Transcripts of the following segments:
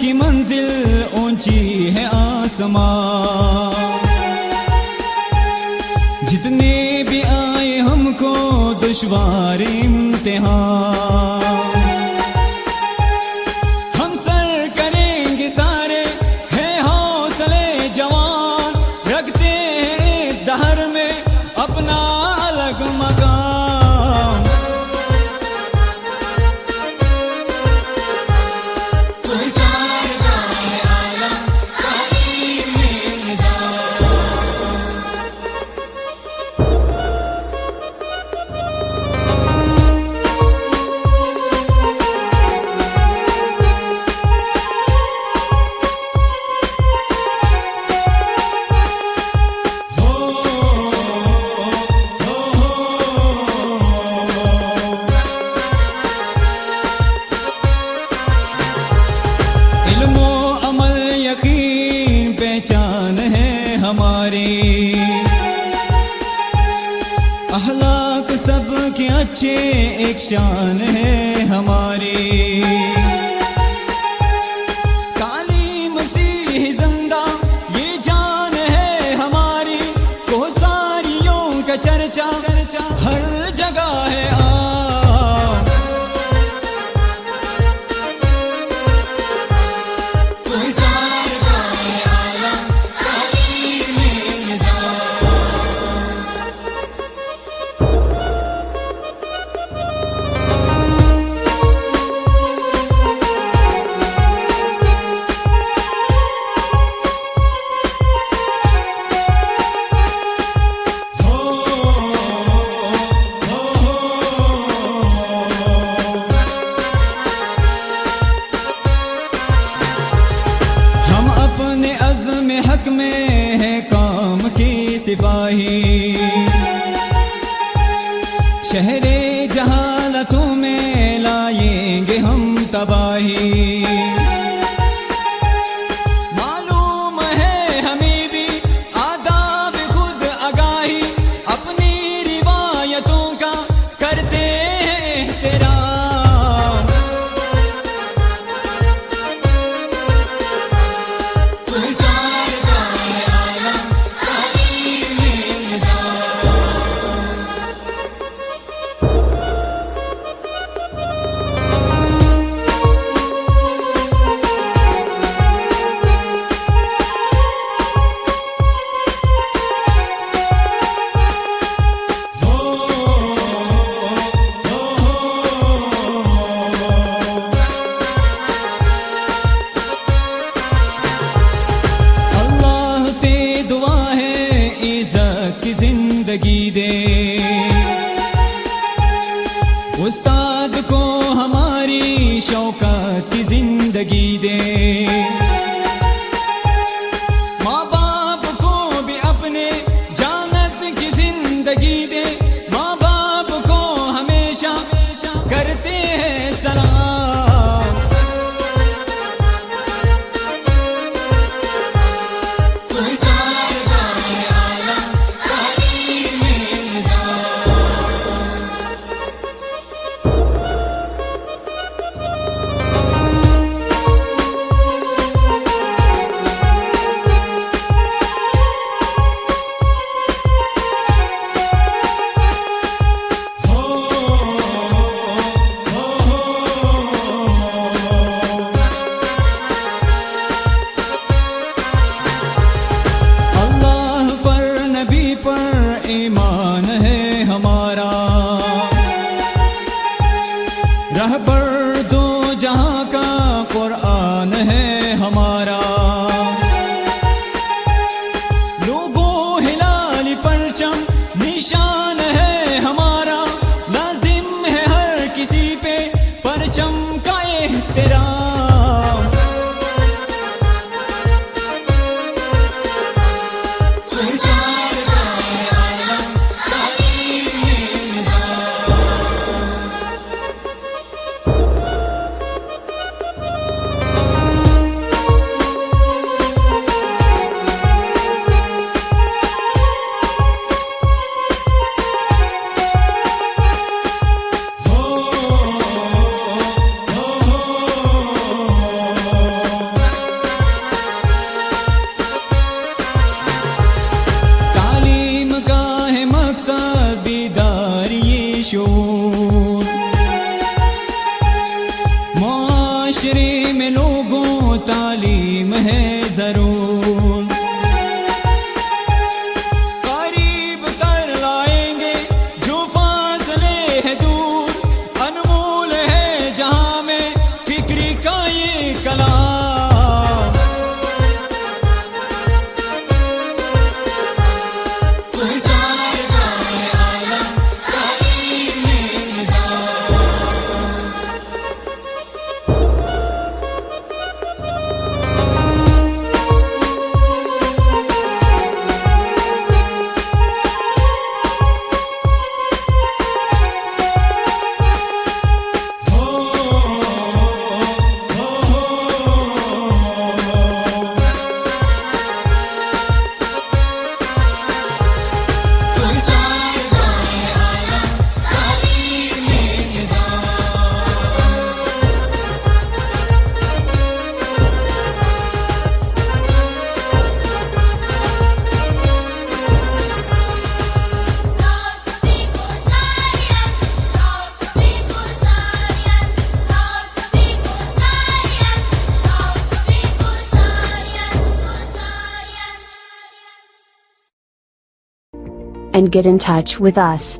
की मंजिल ऊंची है आसमां। जितने भी आए हमको दुश्वार इम्तिहान, हम सर करेंगे सारे हैं हौसले जवान। रखते हैं इस दहर में अपना अलग मकाम। कोई सारदार आलम तालीम में निज़ाम। पहचान है हमारी, अखलाक सबके अच्छे एक शान है हमारी। तालीम मसीह जिंदा ये जान है हमारी। कोसारियों का चर्चा हर जगह है आम। कोई हक में है काम की सिपाही। शहरे जहालतों में लाएंगे हम तबाही। मालूम है हमें भी आदाब खुद आगाही। अपनी रिवायतों का करते हैं एहतराम। दुआ है इज्जत की जिंदगी दे। उस्ताद को हमारी शौकत की जिंदगी दे। माँ बाप को भी अपने जानत की जिंदगी दे। माँ बाप को हमेशा करते हैं सलाम। ईमान है हमारा, रहबर दो जहां का कुरान है हमारा। लोगों हिलाली परचम निशान है हमारा। लाजिम है हर किसी पे परचम का एहतराम। हैं जरूर, करीब कर लाएंगे जो फासले है दूर, अनमोल है जहां में फिक्री का ये कलाम। कोई सारगा है आलम तालीम में निज़ाम। And get in touch with us.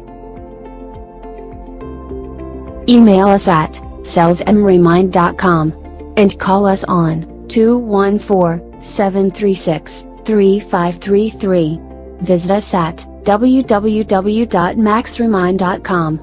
Email us at salesandremind.com and call us on 214-736-3533. Visit us at www.maxremind.com.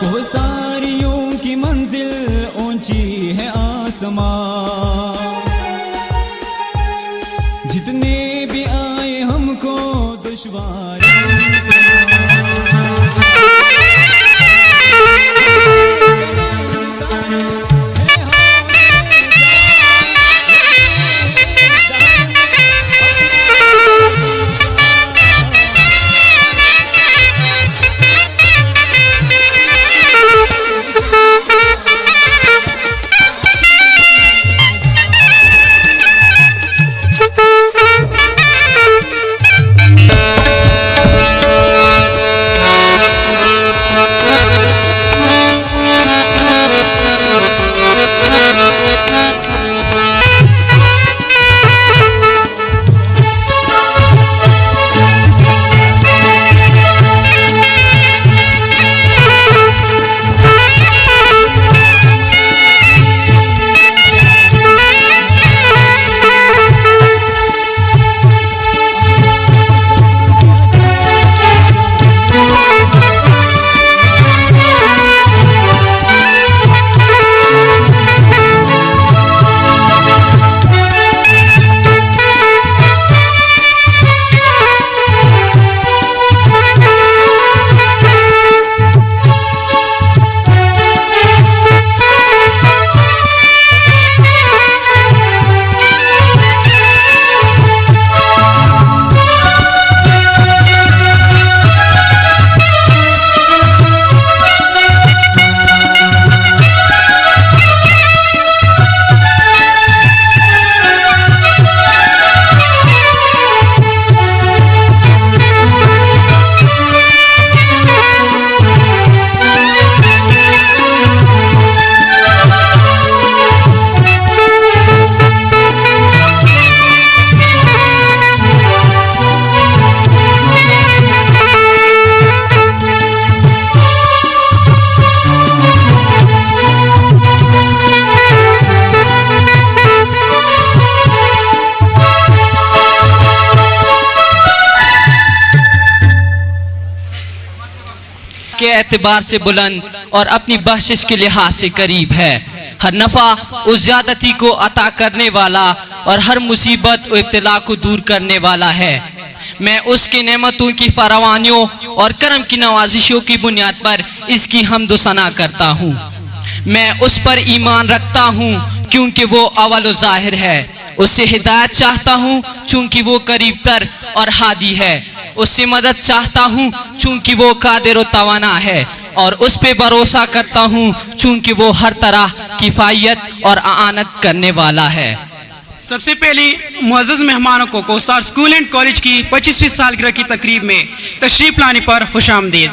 वो सारियों की मंजिल ऊंची है आसमां, जितने भी आए हमको दुश्वार एतबार से बुलंद और अपनी बख्शिश के लिहाज से करीब है। हर नफ़ा उस ज़्यादती को अता करने वाला और हर मुसीबत और इब्तिला को दूर करने वाला है। मैं उसकी नेमतों की फरावानियों और करम की नवाजिशों की बुनियाद पर इसकी हम्द सना करता हूँ। मैं उस पर ईमान रखता हूँ क्योंकि वो अव्वल ज़ाहिर है। उससे हिदायत चाहता हूँ चूँकि वो करीब तर और हादी है। उससे मदद चाहता हूँ चूँकि वो कादिर व तवाना है, और उस पे भरोसा करता हूँ चूँकि वो हर तरह किफ़ायत और आनत करने वाला है। सबसे पहले मुअज़्ज़ज़ मेहमानों को कोसार स्कूल एंड कॉलेज की 25वीं सालगिरह की तकरीब में तशरीफ लाने पर खुशामदीद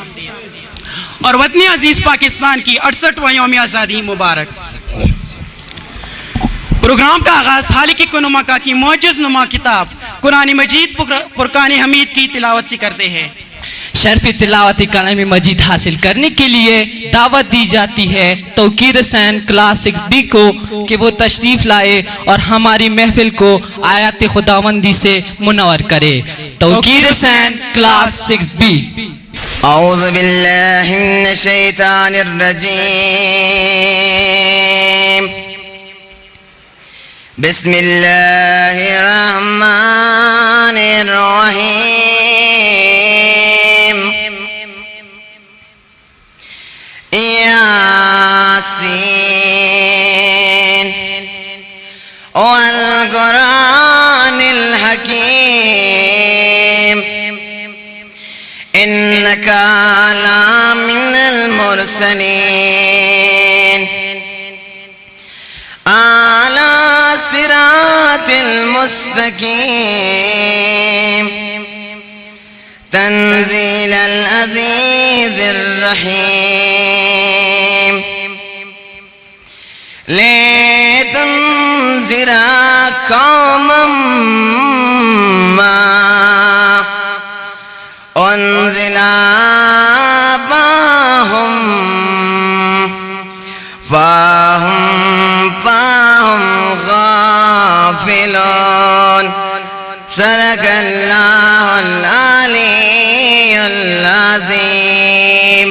और वतनी अजीज पाकिस्तान की 68वां यौम आज़ादी मुबारक। प्रोग्राम का आगाज हाल की कुनुमा का की मुअज्जज़ नुमा किताब कुरान मजीद फुरकान हमीद की तिलावत से करते हैं। शर्फ़ तिलावत कलाम मजीद हासिल करने के लिए दावत दी जाती है तौकीर हुसैन क्लास 6B को कि वो तशरीफ लाए और हमारी महफिल को आयत खुदावंदी से मुनव्वर करे। Tauqeer Hussain class 6B। औज़ु बिल्लाहि मिनश शैतानिर रजीम। बिस्मिल्लाहिर रहमानिर रहीम। यासीन वल कुरानिल हकीम। इन्नका लमिनल मुरसलीन आला सिरातिल मुस्तकीम। तंजीलल अज़ीज़िर रहीम। लितुनज़िरा कौमम मा उन्ज़िला आबाहुम फ़हुम गाफ़िलून। सदक़ल्लाहुल अलीयुल अज़ीम।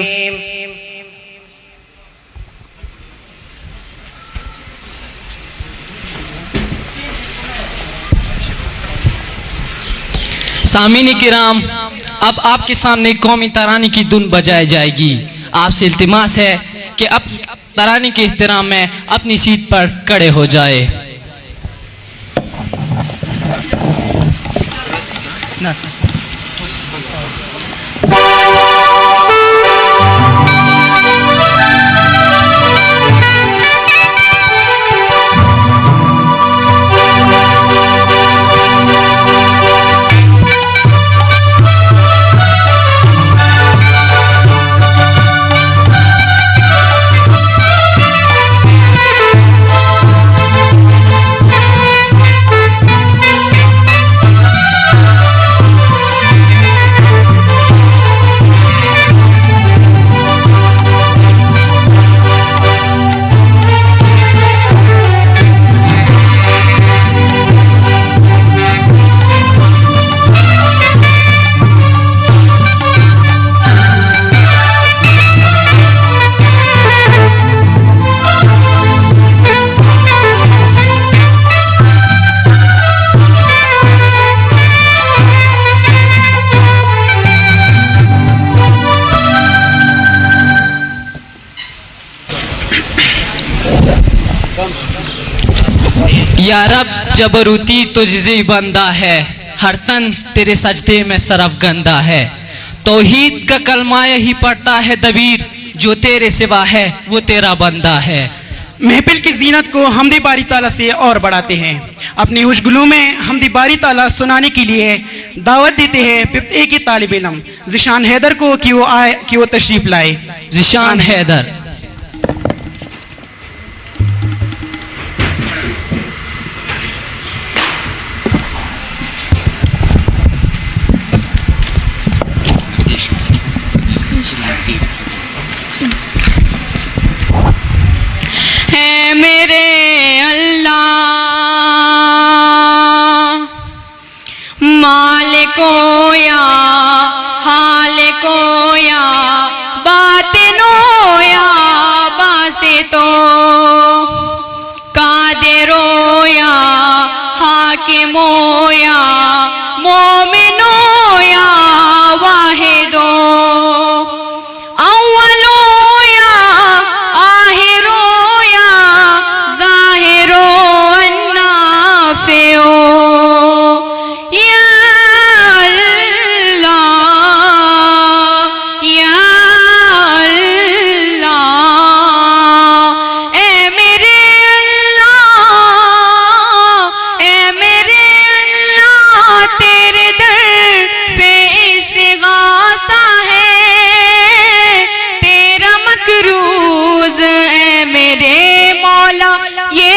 सामीन किराम, अब आपके सामने कौमी तरानी की धुन बजाई जाएगी। आपसे इल्तिमास है कि अब तरानी के एहतराम में अपनी सीट पर खड़े हो जाए। या रब जबरूती तुझे बंदा है, हर तन तेरे सजदे में सरफ गंदा है। तौहीद का कलमा यही पढ़ता है दबीर, जो तेरे सिवा है वो तेरा बंदा है। महफिल की जीनत को हमदी बारी ताला से और बढ़ाते हैं। अपनी हुशगुलू में हमदी बारी ताला सुनाने के लिए दावत देते हैं 5A के तालिब इल्म ज़िशान हैदर को कि वो तशरीफ लाए। ज़िशान हैदर। है मेरे अल्लाह मालिको या हालिको या बात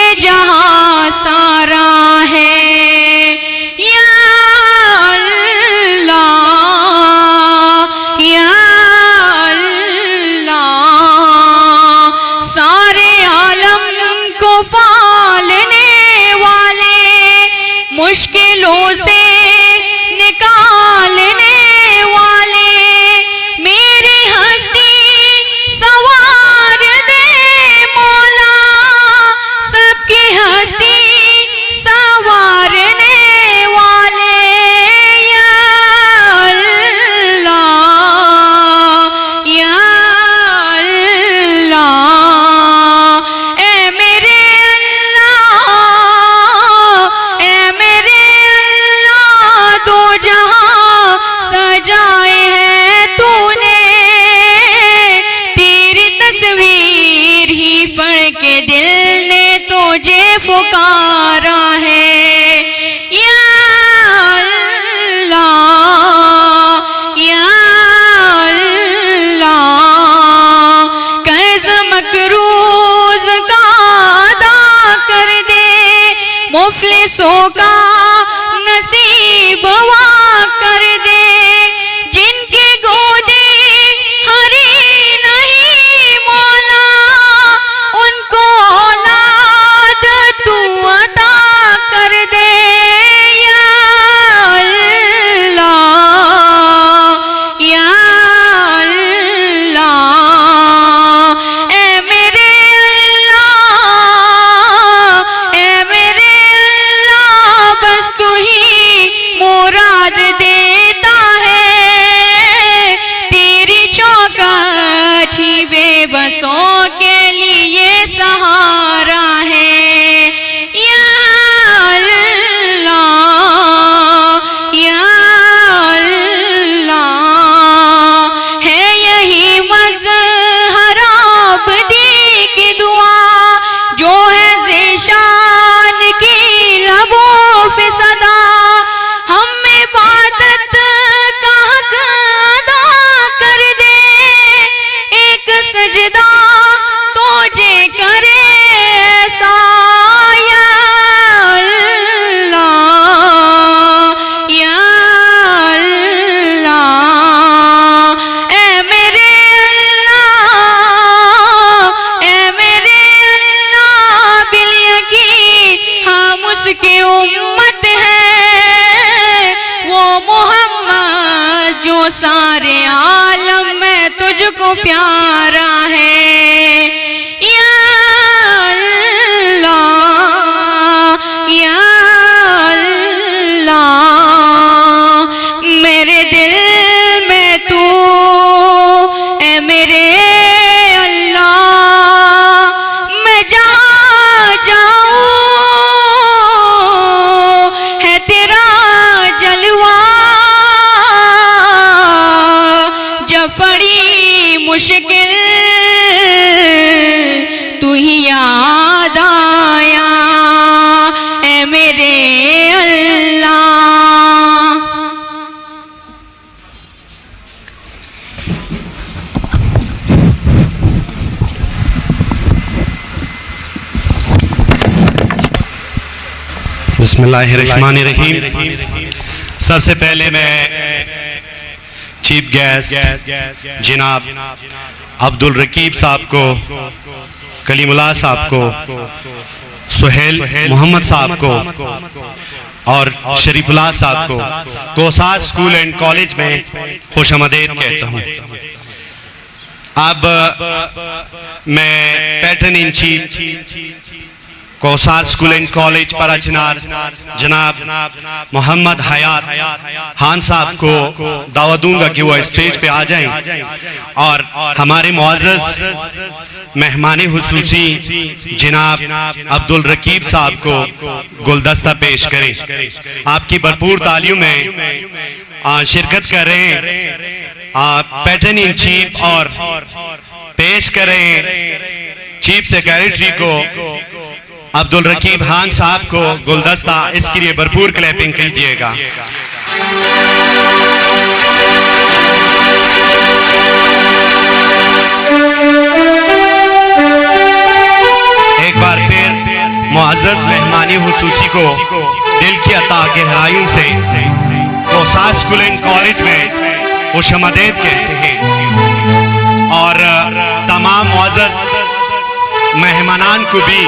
ये जहां सारा है। या अल्लाह, या अल्लाह, सारे आलम को पालने वाले, मुश्किलों से निकालने वाले, मेरी हस्ती सवार दे मौला, सबकी हस्ती सवारने वाले। या अल्लाह, या अल्लाह, ए मेरे अल्लाह, ए मेरे अल्लाह, दो जहां सजाए हैं तूने, तेरी तस्वीर ही पढ़ के दिल ने तुझे पुकारा है। या अल्लाह, या अल्लाह, कर्ज मकरूज का अदा कर दे, मुफलिसों का नसीब वा कर दे, जिनकी गोदी हरी नहीं मौला, उनको औलाद तू अता कर दे। या अल्लाह, या अल्लाह, ए मेरे अल्लाह, ए मेरे अल्लाह, बस तू ही मुराद देता है, तेरी चौखट ही बेबसों के लिए सहारा है। या अल्लाह, या अल्लाह, है यही मज़हर आबदी की दुआ, जो है ज़ेशान की लबों पे सदा, हम इबादत का हक अदा कर दे, एक सजदा तुझे करे ऐसा। या अल्लाह, या अल्लाह, ए मेरे अल्लाह, ए मेरे अल्लाह, बिल यकीन हम उसकी उम्मत हैं, वो मोहम्मद जो सारे आलम में तुझको प्यारा है। या अल्लाह, या अल्लाह, मेरे दिल में तू, ए मेरे अल्लाह, मैं जहाँ जाऊँ है तेरा जलवा, जब पड़ी मुश्किल तू ही याद आया, ए मेरे अल्लाह। बिस्मिल्लाहिर्रहमानिर्रहीम। सबसे पहले मैं चीफ गेस्ट जनाब अब्दुल रकीब साहब को, कलीमुल्लाह साहब को, सुहेल मोहम्मद साहब को और शरीफुल्लाह साहब को कोसार स्कूल एंड कॉलेज में खुशामदीद कहता हूँ। अब मैं patron in chief Kausar school and college Parachinar जनाब मोहम्मद हयात खान साहब को दावत दूंगा कि वो स्टेज पे आ जाएं और हमारे मुअज़्ज़ज़ मेहमान हुसूसी जनाब अब्दुल रकीब साहब को गुलदस्ता पेश करें। आपकी भरपूर तालियों में शिरकत करें। पैटर्न इन चीफ और पेश करें चीफ सेक्रेटरी को अब्दुल रकीब खान साहब को गुलदस्ता। इसके लिए भरपूर क्लैपिंग कीजिएगा। एक बार फिर मेहमानी हुसूसी को दिल की अता गहराइयों से कोसार स्कूल एंड कॉलेज में खुशआमदीद कहते हैं और तमाम मुअज़्ज़ज़ मेहमानान को भी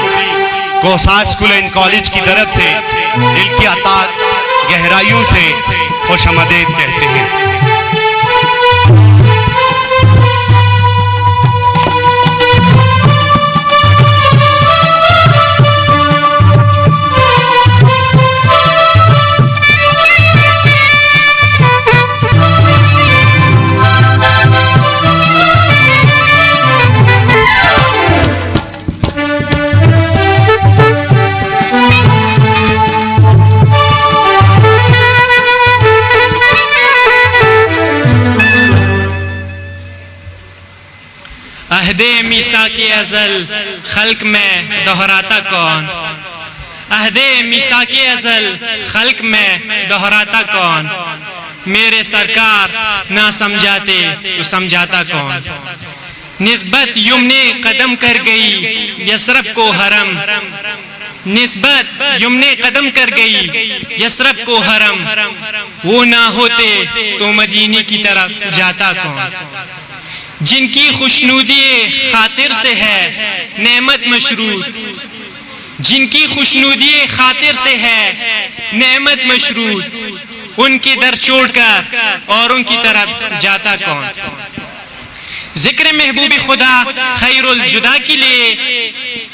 कोसार स्कूल एंड कॉलेज की तरफ से दिल की अता गहराइयों से खुशआमदीद कहते हैं। अहदे मीसा के अज़ल खल्क में दोहराता कौन, अहदे मीसा के अज़ल खल्क में दोहराता कौन, मेरे सरकार ना समझाते तो समझाता कौन। निस्बत युमने कदम कर गई यसरब को हरम, निस्बत युमने कदम कर गई यसरब को हरम, वो ना होते तो मदीने की तरफ जाता कौन। जिनकी खुशनुदी खातिर से है नेमत मशरूत, जिनकी खुशनुदी खातिर से है नेमत मशरूत, उनके दर छोड़कर और उनकी तरफ जाता कौन। जिक्र महबूब खुदा खैरुल जुदा के लिए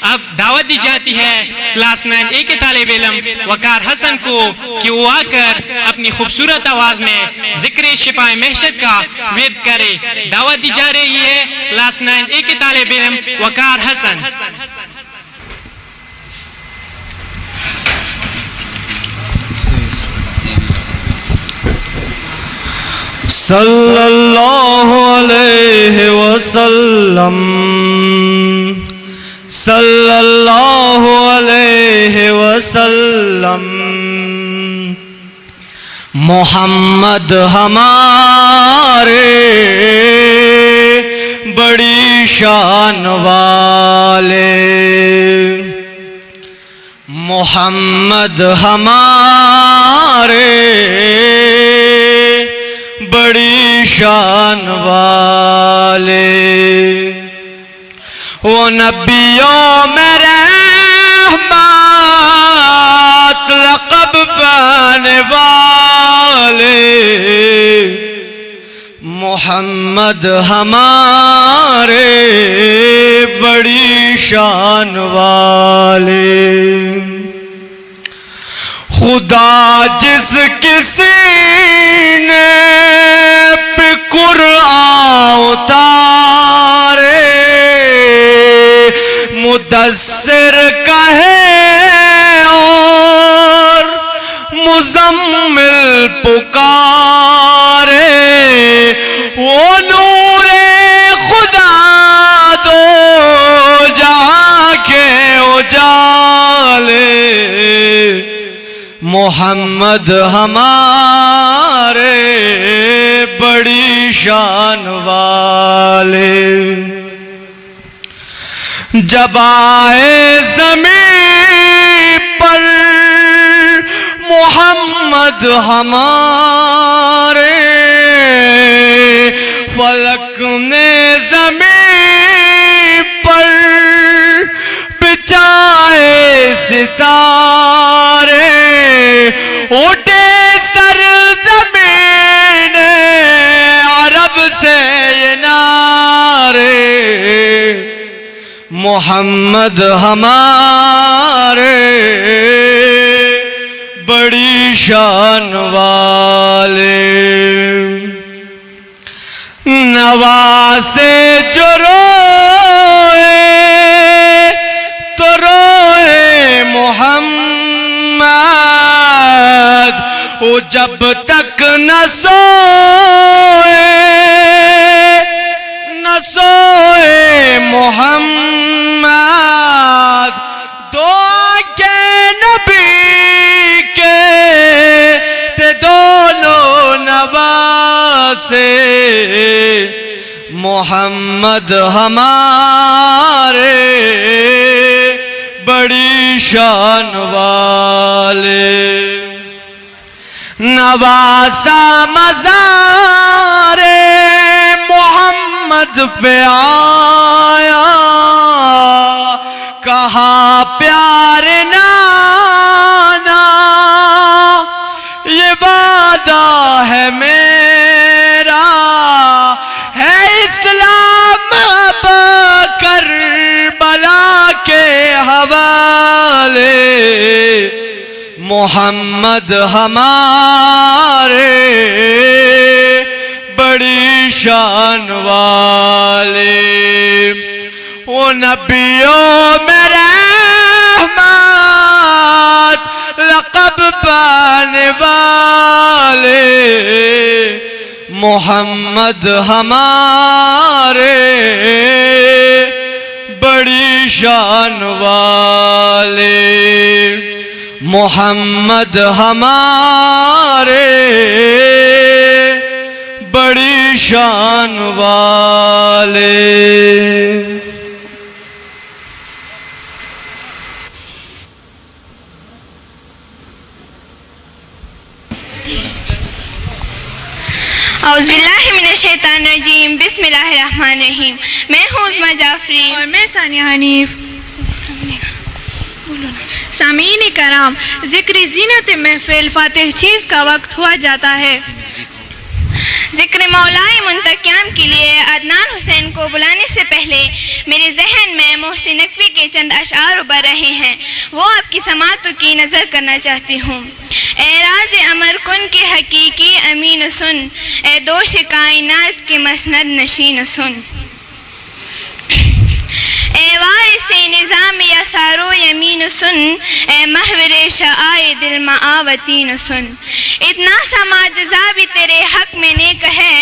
अब दावत दी जाती है क्लास 9A के तालिब इल्म वकार हसन को कि वो आकर अपनी खूबसूरत आवाज में जिक्र शिफाए महशद का विर्द करे। दावत दी जा रही है क्लास 9A के तालिब इल्म वकार हसन। सल्लल्लाहु अलैहि वसल्लम, सल्लल्लाहु अलैहि वसल्लम। मोहम्मद हमारे बड़ी शान वाले, मोहम्मद हमारे बड़ी शान वाले। वो नबियों में रहमत लक़ब पाने वाले, मोहम्मद हमारे बड़ी शान वाले। खुदा जिस किसी ने पे कुरान उतारे, मुदस्सिर कहे और मुज़म्मिल पुकारे, वो नूरे खुदा दो जहां के उजाले, मोहम्मद हमारे बड़ी शान वाले। जब आए ज़मीन पर मोहम्मद हमारे, फलक ने ज़मीन पर बिछाए सितारे, उठे सर ज़मीन अरब से ये नारे, मोहम्मद हमारे बड़ी शान वाले। नवासे जो रोए तो रोए मोहम्मद, वो जब तक न सोए न सोए मोहम्मद, दो के नबी के ते दोनों नवासे, मोहम्मद हमारे बड़ी शान वाले। नवासा मज़ारे मोहम्मद पे आया, कहा प्यार नाना ये वादा है मेरा, है इस्लाम करबला के हवाले। मोहम्मद हमारे बड़ी शान वाले। वो नबियों में रहमत लक़ब पाने वाले। मोहम्मद हमारे बड़ी शान वाले। मोहम्मद हमारे बड़ी शान वाले। औज़ुबिल्लाहिमिनश्शैतानिर्रजीम, बिस्मिल्लाहिर्रहमानिर्रहीम। मैं हूँ उज़्मा जाफरी और मैं सानिया हनीफ। सामीन कराम, ज़िक्र ज़ीनत महफ़िल फ़ातिह चीज़ का वक्त हुआ जाता है। ज़िक्र मौलाए मुंतकियाम के लिए अदनान हुसैन को बुलाने से पहले मेरे जहन में मोहसिन नकवी के चंद अशआर उभर रहे हैं, वो आपकी समातों की नज़र करना चाहती हूँ। ए राज़ अमर कुन के हकीकी अमीन सुन, ए दोष कायनात के मसनद नशीन सुन। ए वारिसे निज़ाम या सारो यमीन सुन, ए महवरे शाए दिल मावतीन सुन। इतना सा माजज़ा भी तेरे हक में नेक है,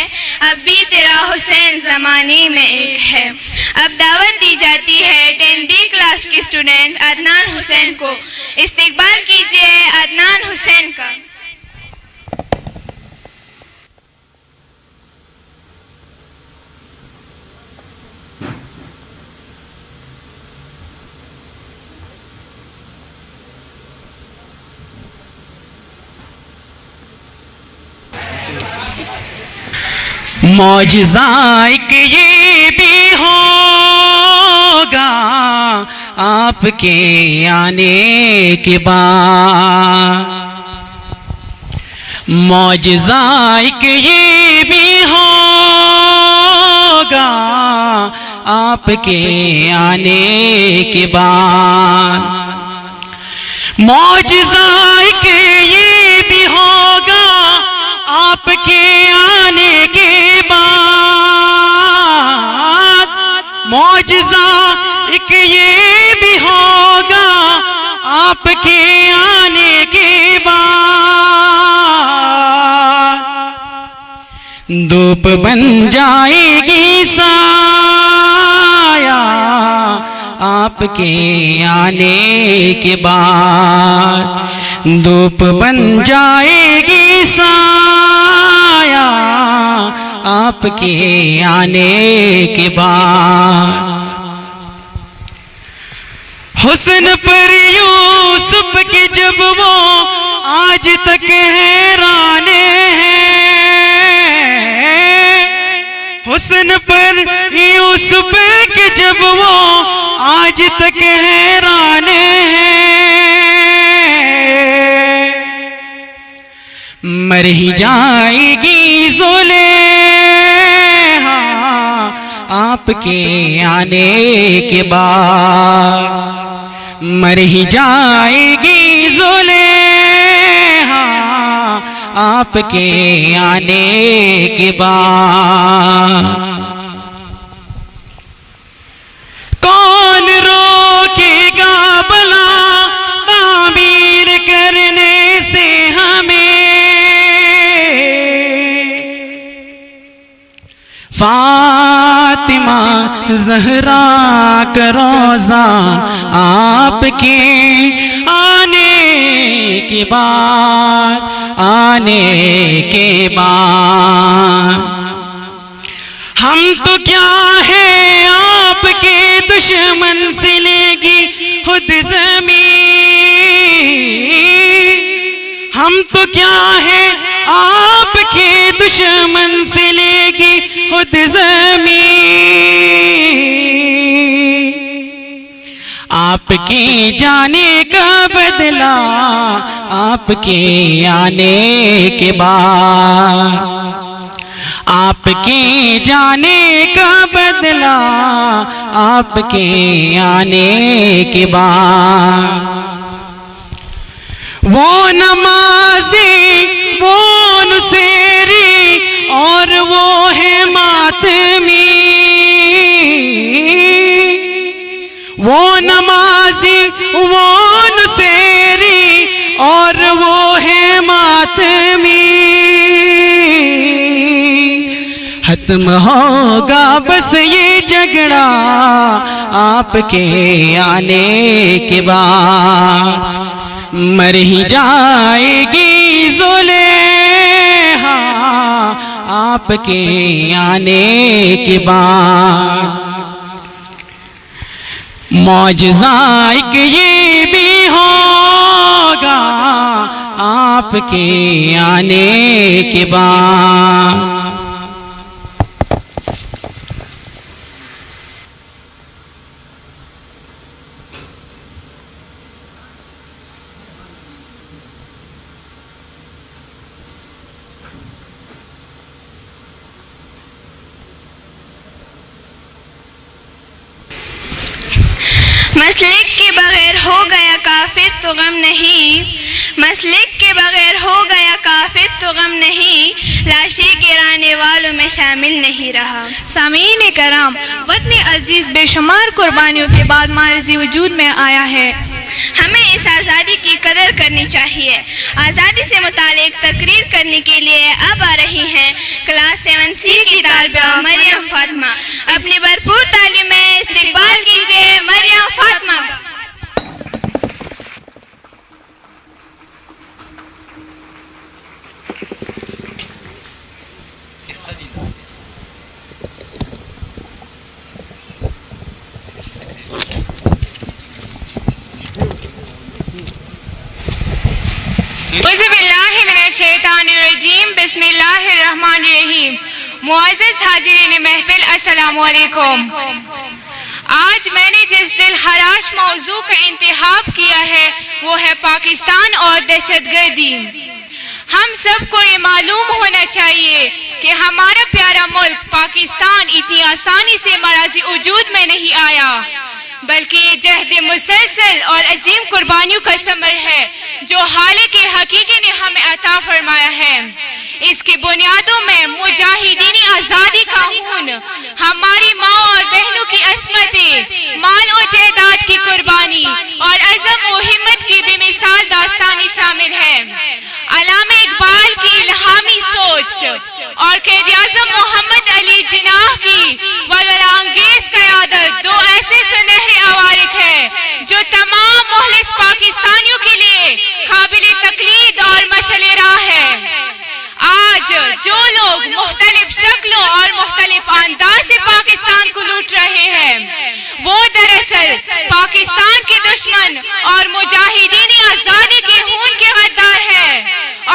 अब भी तेरा हुसैन ज़माने में एक है। अब दावत दी जाती है 10B क्लास के स्टूडेंट अदनान हुसैन को। इस्तकबाल कीजिए अदनान हुसैन का। मौजिज़ा एक ये भी होगा आपके आने के बाद। मौजिज़ा एक ये भी होगा आपके आने के बाद। मौजिज़ा एक ये भी होगा आपके आने के बाद। मौजिज़ा एक ये भी होगा आपके आने के बाद। धूप बन जाएगी साया आपके आने के बाद। धूप बन जाएगी साया आपके आने के बाद। हुस्न पर यूसुफ के जब वो आज तक हैरान है। हुस्न पर यूसुफ के जब वो आज तक हैरान है। मर ही जाएगी ज़ुलेहा आपके आने के बाद। मर ही जाएगी ज़ुलेहा आपके आने के बाद। कौन रोकेगा भला ताबीर करने से हमें। फातिमा ज़हरा का रोज़ा आपके आने के बाद। आने के बाद हम तो क्या है आपके दुश्मन से लेगी खुद ज़मीन। आपकी जाने का बदला आपके आने के बाद, आपके जाने का बदला आपके आने के बाद। वो नमाजी, वो नुसेरी और वो है मातमी, वो नमाजी, वो नुसेरी और वो है मातमी। खत्म होगा बस ये झगड़ा आपके आने के बाद, मर ही जाएगी ज़ुलेहा आपके आने के बाद। मौजज़ा एक ये भी होगा आपके आने के बाद। मसलिक के बगैर हो गया काफिर तो गम नहीं, मसलिक के बगैर हो गया काफिर तो गम नहीं, लाशें गिराने वालों में शामिल नहीं रहा। सामीन कराम, वतन अजीज बेशुमार कुर्बानियों के बाद मारिज़ी वजूद में आया है। हमें इस आज़ादी की कदर करनी चाहिए। आज़ादी से मुतालिक तकरीर करने के लिए अब आ रही हैं क्लास 7C की तालिबा मरियम फातिमा। अपनी भरपूर तालीम में इस्तिकबाल कीजिए मरियम फातिमा। बिस्मिल्लाहिर्रहमानिर्रहीम, बिस्मिल्लाहिर्रहमानिर्रहीम। मुअज़्ज़ज़ हाज़िरीन महफ़िल, अस्सलामु अलैकुम। आज मैंने जिस दिल हराश मौजू का इंतखाब किया है वो है पाकिस्तान और दहशतगर्दी। हम सबको ये मालूम होना चाहिए कि हमारा प्यारा मुल्क पाकिस्तान इतनी आसानी से मराज़ी वजूद में नहीं आया, बल्कि ये जहद मुसलसल और अजीम कुर्बानियों का समर है जो हालिक हकीकी ने हमें अता फरमाया है। इसकी बुनियादों में मुजाहिदीनी आज़ादी का खून, हमारी माँ और बहनों की अस्मतें, माल और जायदाद की कुर्बानी और अज़म और हिम्मत की बेमिसाल दास्तानी शामिल है। अल्लामा इकबाल की इल्हामी सोच और क़ायद आज़म मोहम्मद अली जिन्नाह की वलवलांगेज़ क़यादत दो ऐसे सुनहरे अवारिक है जो तमाम मुखलिस पाकिस्तानियों के लिए काबिल तकलीद और मशअल राह है। आज जो लोग मुख्तलिफ शक्लों और मुख्तलिफ अंदाज से पाकिस्तान को लूट रहे हैं वो दरअसल पाकिस्तान के दुश्मन और मुजाहिदीन आज़ादी के खून के गद्दार हैं।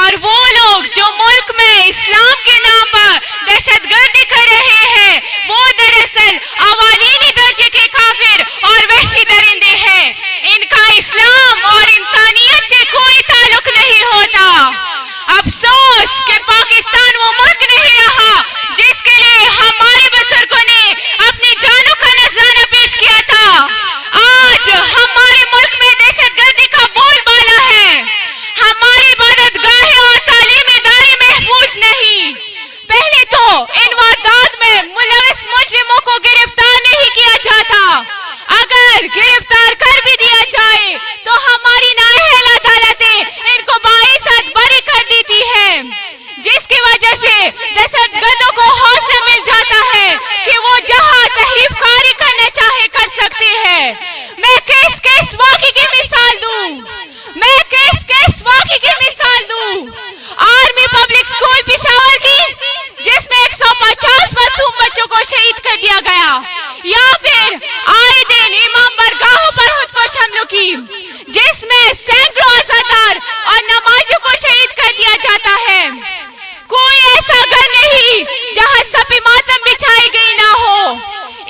और वो लोग जो मुल्क में इस्लाम के नाम पर दहशतगर्दी कर रहे हैं वो दरअसल अवालीनी दर्जे के काफिर और वहशी दरिंदे हैं। इनका इस्लाम और इंसानियत से कोई ताल्लुक नहीं होता। अफसोस कि पाकिस्तान वो मुल्क नहीं रहा जिसके लिए हमारे बुजुर्गों ने अपनी जानों का नजराना पेश किया था। आज हमारे मुल्क में दहशतगर्दी का बोलबाला है। हमारी इबादतगाहें और तालीमी इदारे महफूज नहीं। पहले तो इन वारदात में मुलविस मुजरिमों को गिरफ्तार नहीं किया जाता। अगर गिरफ्तार कर भी दिया जाए तो हमारी नाअहल अदालतें इनको बाइज़्ज़त बरी कर देती है, जिसकी वजह से दहशतगर्दों को हौसला मिल जाता है कि वो जहां तहरीफकारी करना चाहे कर सकते हैं। मैं किस किस वाक़े की मिसाल दूं, मैं किस किस वाक़े की मिसाल दूं। आर्मी पब्लिक स्कूल पेशावर की जिसमें 150 मासूम बच्चों को शहीद कर दिया गया, या फिर आए दिन इमाम बरगाहों पर खुदकुश हमलों की जिसमें सैकड़ों अज़ादार और नमाजियों को शहीद कर दिया जाता है। कोई ऐसा घर नहीं जहां सभी मातम बिछाई गई ना हो।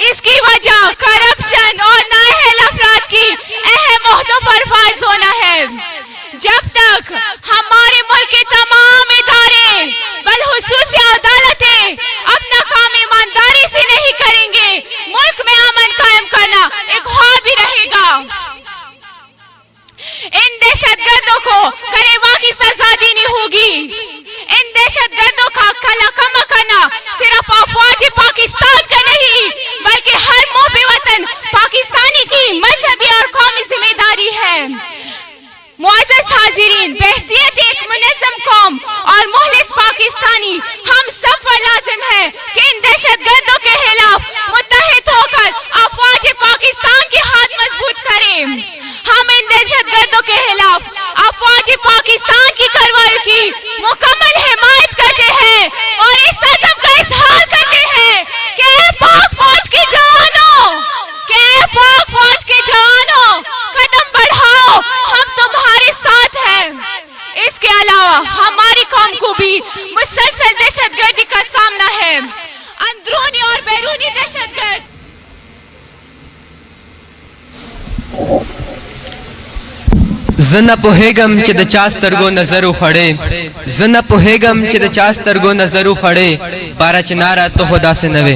इसकी वजह करप्शन और नाअहल अफराद की जिम्मेदारी हम सब पर लाजिम है कि इन दहशतगर्दों के खिलाफ मुत्तहिद होकर अफवाज पाकिस्तान के हाथ मजबूत करें। हम इन दहशतगर्दों के खिलाफ अफवाज पाकिस्तान की कार्रवाई की मुकम्मल हिमायत करते हैं और इस सज़म का इजहार करते हैं कि पाक फौज के जवानों कदम बढ़ाओ, हम तुम्हारे साथ हैं। इसके अलावा हमारी कौम को भी मुसलसल दहशतगर्दी का सामना है, अंदरूनी और बैरूनी दहशतगर्द। ज़ना पोहेगम च द चास्तरगो नजरो खड़े, ज़ना पोहेगम च द चास्तरगो नजरो खड़े, पारा चनारा तो खुदा से नवे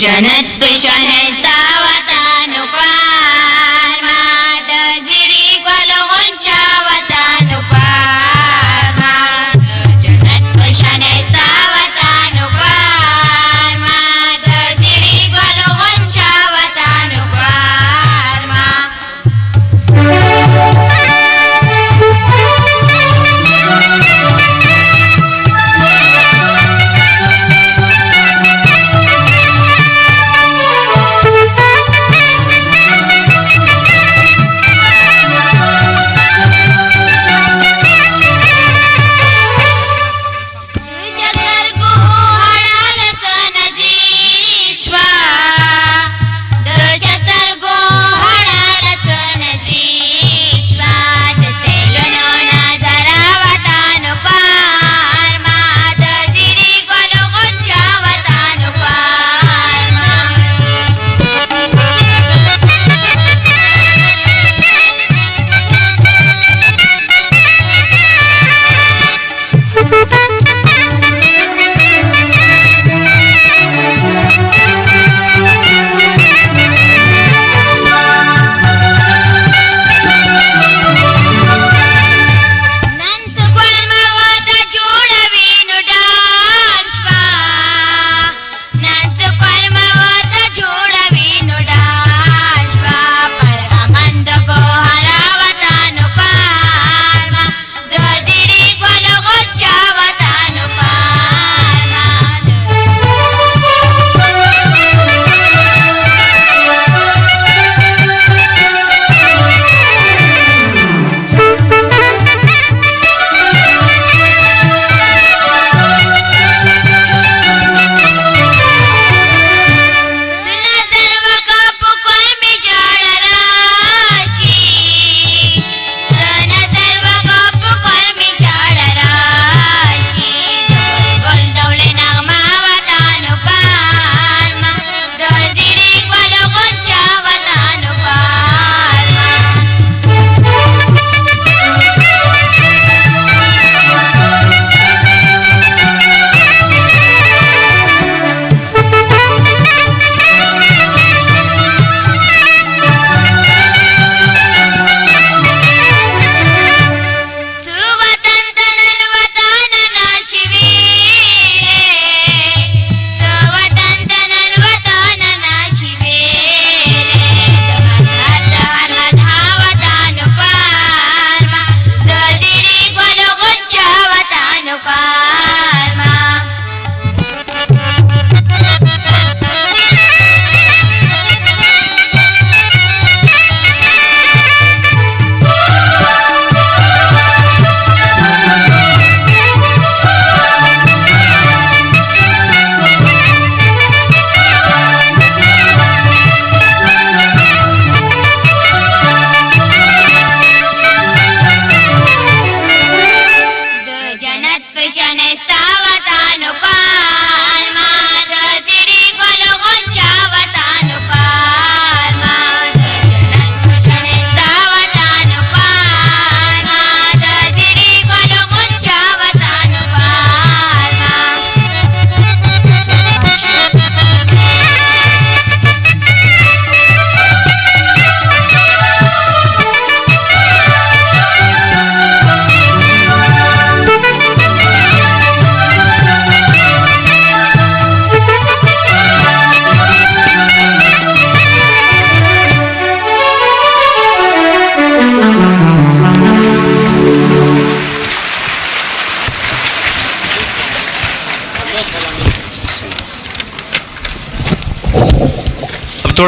जन्नत पे शनस्ता वतन पार माद जिड़ी गल गुंचा वतन पार माद जन्नत पे शनस्ता वतन पार माद जिड़ी गल गुंचा वतन पार माद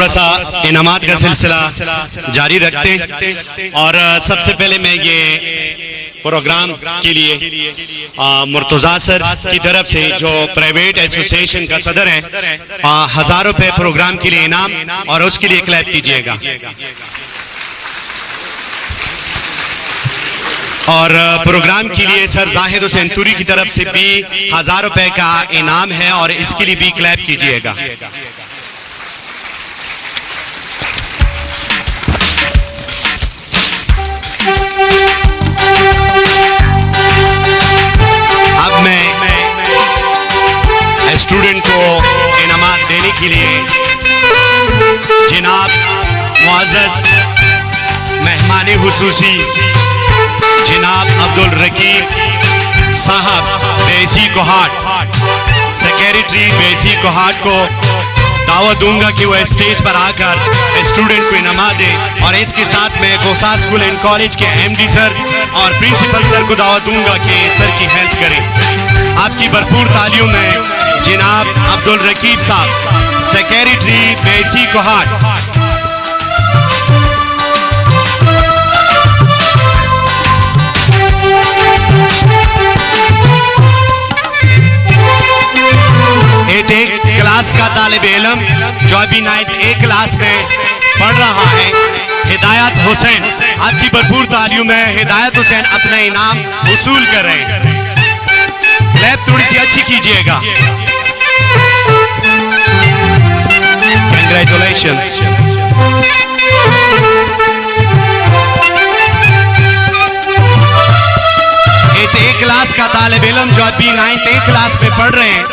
थोड़ा सा इनामात का सिलसिला जारी रखते हैं। और सबसे पहले मैं ये प्रोग्राम के लिए मुर्तजा सर की तरफ से जो प्राइवेट एसोसिएशन का सदर है 1000 रुपए प्रोग्राम के लिए इनाम, और उसके लिए क्लैप कीजिएगा। और प्रोग्राम के लिए सर जाहिद हुसैन तुरी की तरफ से भी 1000 रुपए का इनाम है, और इसके लिए भी क्लैप कीजिएगा। अब मैं स्टूडेंट को इनामात देने के लिए जनाब मुअज़्ज़ज़ मेहमान हुसूसी जनाब अब्दुल रकीब साहब बेसी कोहाट, सेक्रेटरी बेसी कोहाट को दावत दूंगा कि वह स्टेज पर आकर स्टूडेंट को इनाम दे। और इसके साथ मैं कोसा स्कूल एंड कॉलेज के एमडी सर और प्रिंसिपल सर को दावत दूंगा कि सर की हेल्प करें। आपकी भरपूर तालियों में जनाब अब्दुल रकीब साहब, सेक्रेटरी बेसी कोहाट। एक क्लास का तालिब इल्म जो अभी 9th A क्लास में पढ़ रहा है, हिदायत हुसैन। आपकी भरपूर तालियों में हिदायत हुसैन अपना इनाम वसूल कर रहे हैं। क्लैप थोड़ी सी अच्छी कीजिएगा। कंग्रेचुलेशंस। एक क्लास का तालिब इल्म जो अभी 9th A क्लास में पढ़ रहे हैं,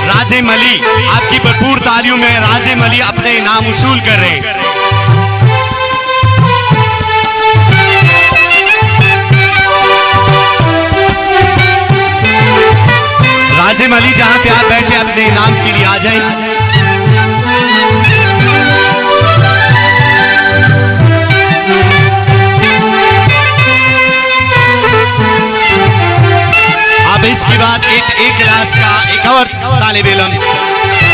राजिम अली। आपकी भरपूर तालियों में राजिम अली अपने इनाम वसूल कर रहे हैं। राजिम अली जहां पे आप बैठे अपने इनाम के लिए आ जाएं। अब इसके बाद एक क्लास का एक और तालिब इल्म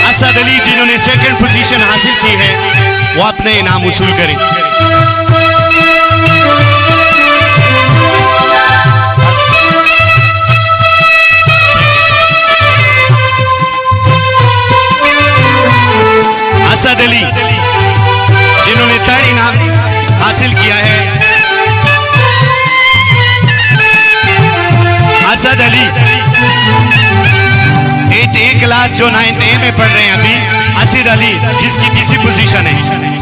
असद अली जिन्होंने 2nd पोजीशन हासिल की है, वो अपने इनाम वसूल करें। असद अली जिन्होंने 3rd इनाम हासिल किया है, Asad Ali 8th A class जो 9th A में पढ़ रहे हैं अभी, असद अली जिसकी तीसरी पोजीशन है।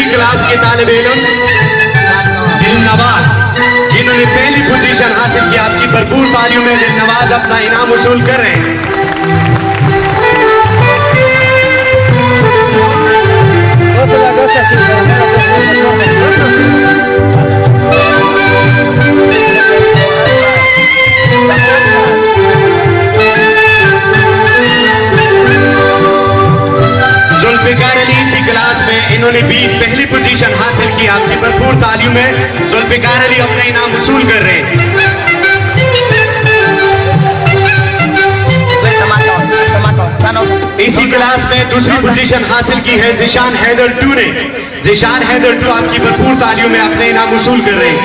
क्लास के तालिब इल्म दिलनवाज जिन्होंने पहली पोजीशन हासिल की, आपकी भरपूर तालियों में दिलनवाज अपना इनाम वसूल कर रहे हैं। जुल्फिकार अली इसी क्लास में इन्होंने भी पहली पोजीशन हासिल की, आपकी भरपूर तालियों में जुल्फिकार अली अपना इनाम वसूल कर रहे हैं। इसी क्लास में दूसरी पोजीशन हासिल की है जिशान हैदर 2 ने। जिशान हैदर 2 आपकी भरपूर तालियों में अपने इनाम वसूल कर रहे हैं।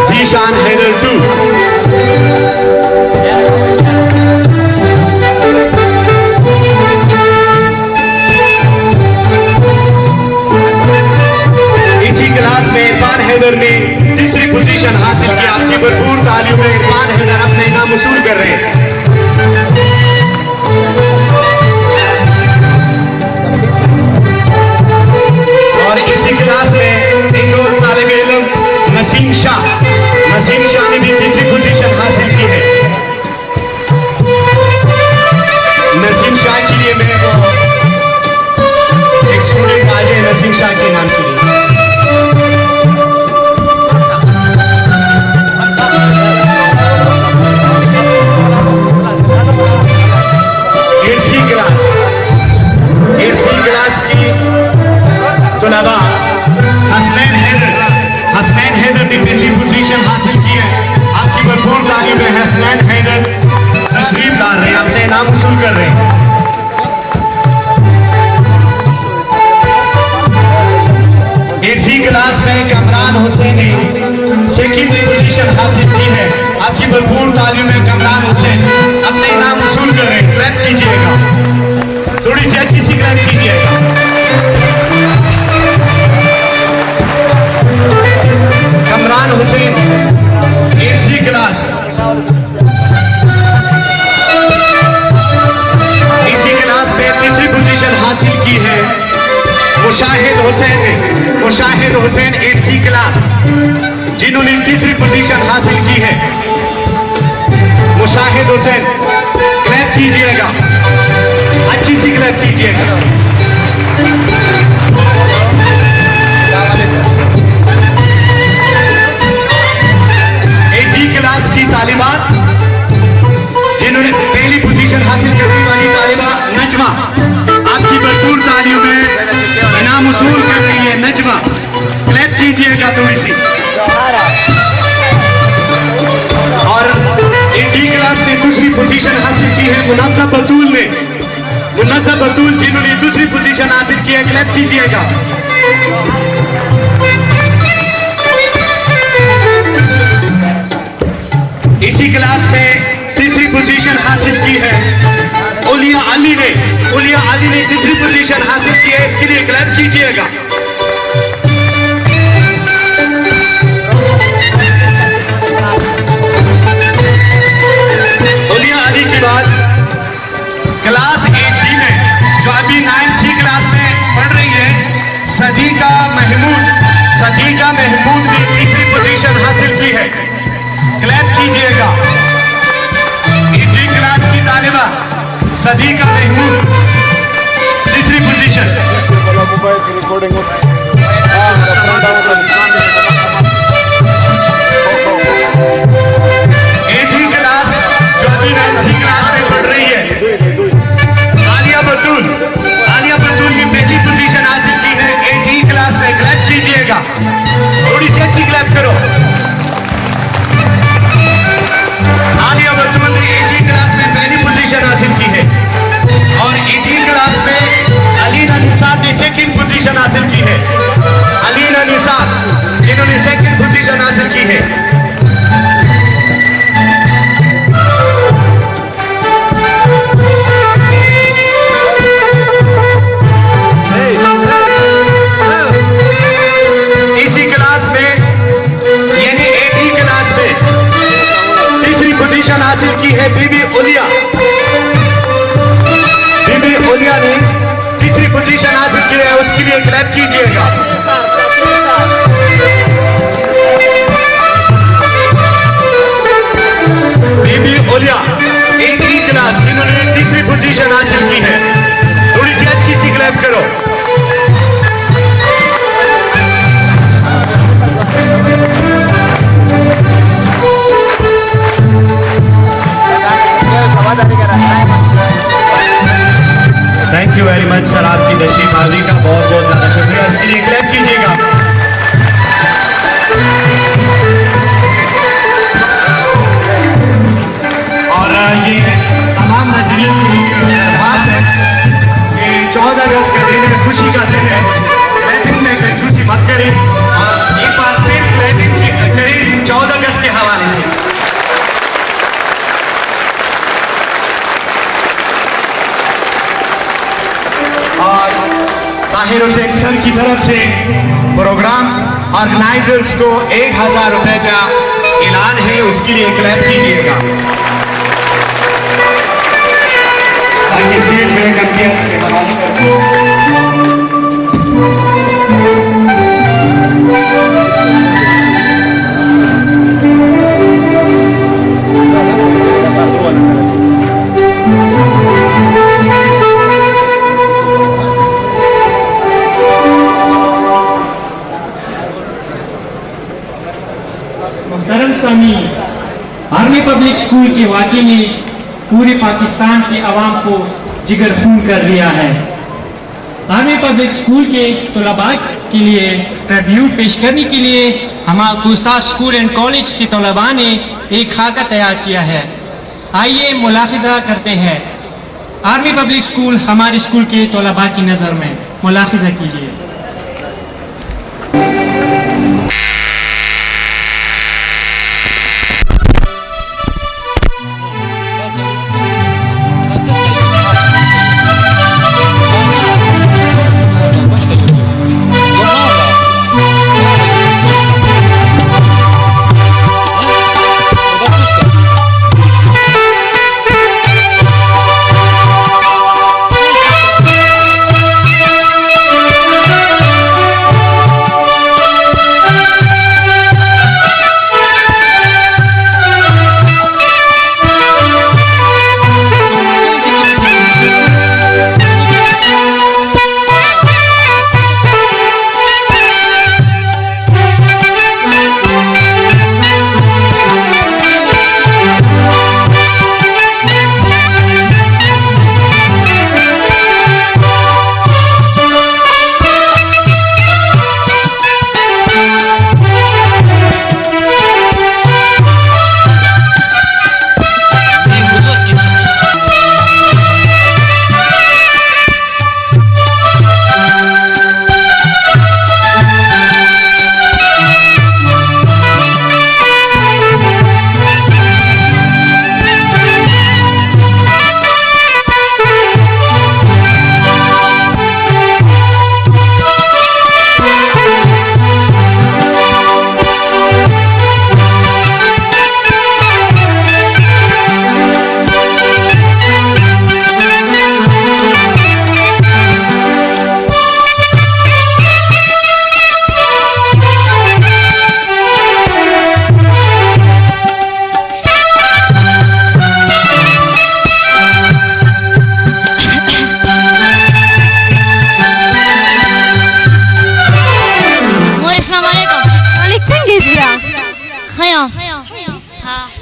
जिशान हैदर 2। क्लास में इरफान हैदर ने तीसरी पोजीशन हासिल की, आपकी भरपूर तालियों में इरफान हैदर अपने इनाम वसूल कर रहे हैं। और इसी क्लास में एक और तालिब इल्म नसीम शाह ने भी तीसरी पोजीशन हासिल की है। नसीम शाह के लिए मैं एक स्टूडेंट आ जाए कर रहे हैं। 8th क्लास में कमरान हुसैन ने सेकंड पोजीशन हासिल की है। आपकी भरपूर तालीम में कमरान हुसैन अपने इनाम वसूल कर रहे हैं। क्लैप कीजिएगा, थोड़ी सी अच्छी सी क्लैप कीजिएगा। कमरान हुसैन 8th क्लास, इसी क्लास में 3री पोजीशन हासिल की है। मुशाहिद हुसैन ने, मुशाहिद हुसैन 8th क्लास, जिन्होंने 3री पोजीशन हासिल की है। मुशाहिद हुसैन, क्लैप कीजिएगा, अच्छी सी क्लैप कीजिएगा। 8th क्लास की तालिबात, जिन्होंने पहली पोजीशन हासिल करने वाली तालिबा नजमा, आपकी भरपूर तालियों में इनाम वसूल कर रही है नजमा। क्लैप कीजिएगा थोड़ी सी। और 8th क्लास में 2री पोजीशन हासिल की है मुनज़्ज़म बतूल ने, मुनज़्ज़म बतूल जिन्होंने 2री पोजीशन हासिल की है। क्लैप कीजिएगा। इसी क्लास में 3री पोजीशन हासिल की है उलिया अली ने, उलिया अली ने 3री पोजीशन हासिल की है। इसके लिए क्लैप कीजिएगा। उलिया अली के बाद क्लास 8D में, जो अभी 9th क्लास में पढ़ रही है, सदीका महमूद, सदीका महमूद ने 3री पोजीशन हासिल की है। क्लैप कीजिएगा। 8th क्लास की तालिबा सदीका महमूद 3री पोजीशन। 8th क्लास जो अभी 9th क्लास में पढ़ रही है, आलिया बतूल, आलिया बतूल ने पहली पोजीशन हासिल की है 8th क्लास में। क्लैप कीजिएगा, थोड़ी सी अच्छी क्लैप करो। आलिया बतूल ने 8th क्लास में पहली पोजीशन हासिल की है। और 18 क्लास में अलीना निसार ने 2nd पोजीशन हासिल की है। अलीना निसार जिन्होंने 2nd पोजीशन हासिल की है। इसी क्लास में यानी 8th क्लास में 3री पोजीशन हासिल की है बीबी उलिया, बीबी उलिया ने 3री पोजीशन हासिल की है। उसके लिए क्लैप कीजिएगा। बीबी उलिया 8th क्लास, जिन्होंने 3री पोजीशन हासिल की है। थोड़ी सी अच्छी सी क्लैप करो। Thank you very much sir, आपकी तशरीफ आवरी का बहुत बहुत ज्यादा शुक्रिया। इसके लिए क्लैप कीजिएगा। और ये तमाम नजरिए से दरख्वास्त है कि 14 अगस्त का दिन है, खुशी का दिन है। क्लैपिंग में कंजूसी मत करें और एक बार फिर क्लैपिंग करें 14 अगस्त के हवाले से। और ताहिर हुसैन सर की तरफ से प्रोग्राम ऑर्गेनाइजर्स को 1000 रुपए का ऐलान है, उसके लिए क्लैप कीजिएगा ताकि स्टेज में कंपेयर्स के हवाले करते। मोहतरम सामी, आर्मी पब्लिक स्कूल के वाक़े ने पूरे पाकिस्तान के अवाम को जिगर खून कर दिया है। आर्मी पब्लिक स्कूल के तलबा के लिए ट्रिब्यूट पेश करने के लिए हमारे गुलसार स्कूल एंड कॉलेज के तलबा ने एक खाका तैयार किया है। आइए मुलाहिजा करते हैं। आर्मी पब्लिक स्कूल हमारे स्कूल के तलबा की नज़र में मुलाहिजा कीजिए।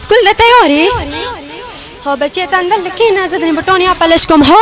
स्कूल तयारी हो बच्चे अंदर लिखी ना जदनी बटोनिया पलशकम हो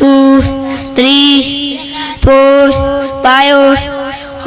2 3 4 5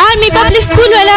आर्मी पब्लिक स्कूल वाला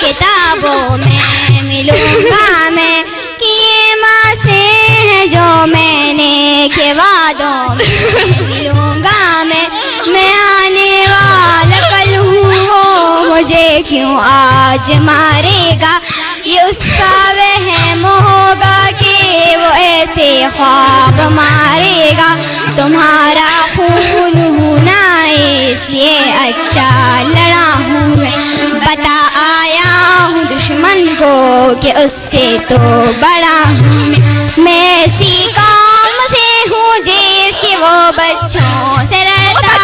किताबों में मिलूंगा मैं कि ये माँ से है जो मैंने के वादों में मिलूंगा मैं आने वाला कल हूँ वो मुझे क्यों आज मारेगा ये उसका वहम होगा कि वो ऐसे ख्वाब मारेगा तुम्हारा खून हूँ ना इसलिए अच्छा लड़ा हूँ मैं बता आया हूँ दुश्मन को कि उससे तो बड़ा हूँ मैं ऐसी काम से हूँ जिसकी वो बच्चों से डरता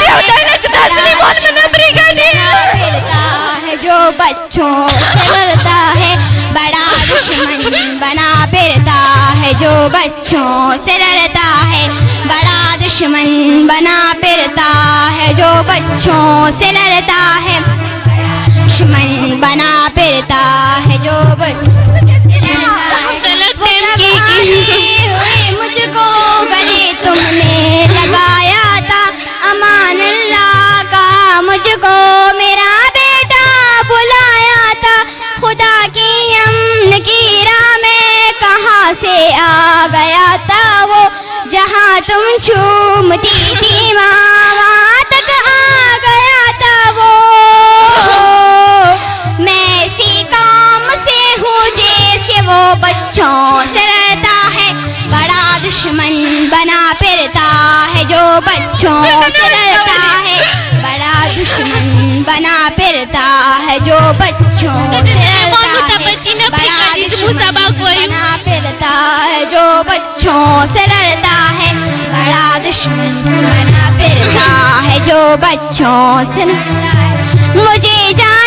है जो बच्चों से डरता है बड़ा दुश्मन बना फिरता है जो बच्चों से डरता है बड़ा दुश्मन बना फिरता है जो बच्चों से लड़ता है दुश्मन बना फिरता है जो मुझको गले तुमने लगाया था अमान अल्लाह का मुझको मेरा बेटा बुलाया था खुदा की अमन की राह में कहाँ से आ गया था वो जहाँ तुम चूमती थी वहाँ तक आ गया था वो मैं इसी काम से हूँ जिसके वो बच्चों से डरता है बड़ा दुश्मन बना फिरता है जो बच्चों से डरता है बड़ा दुश्मन बना फिरता है जो बच्चों से डरता है बड़ा दुश्मन बना फिरता है जो बच्चों से डरता है बड़ा दुश्मन बना फिरता है जो बच्चों से मुझे जान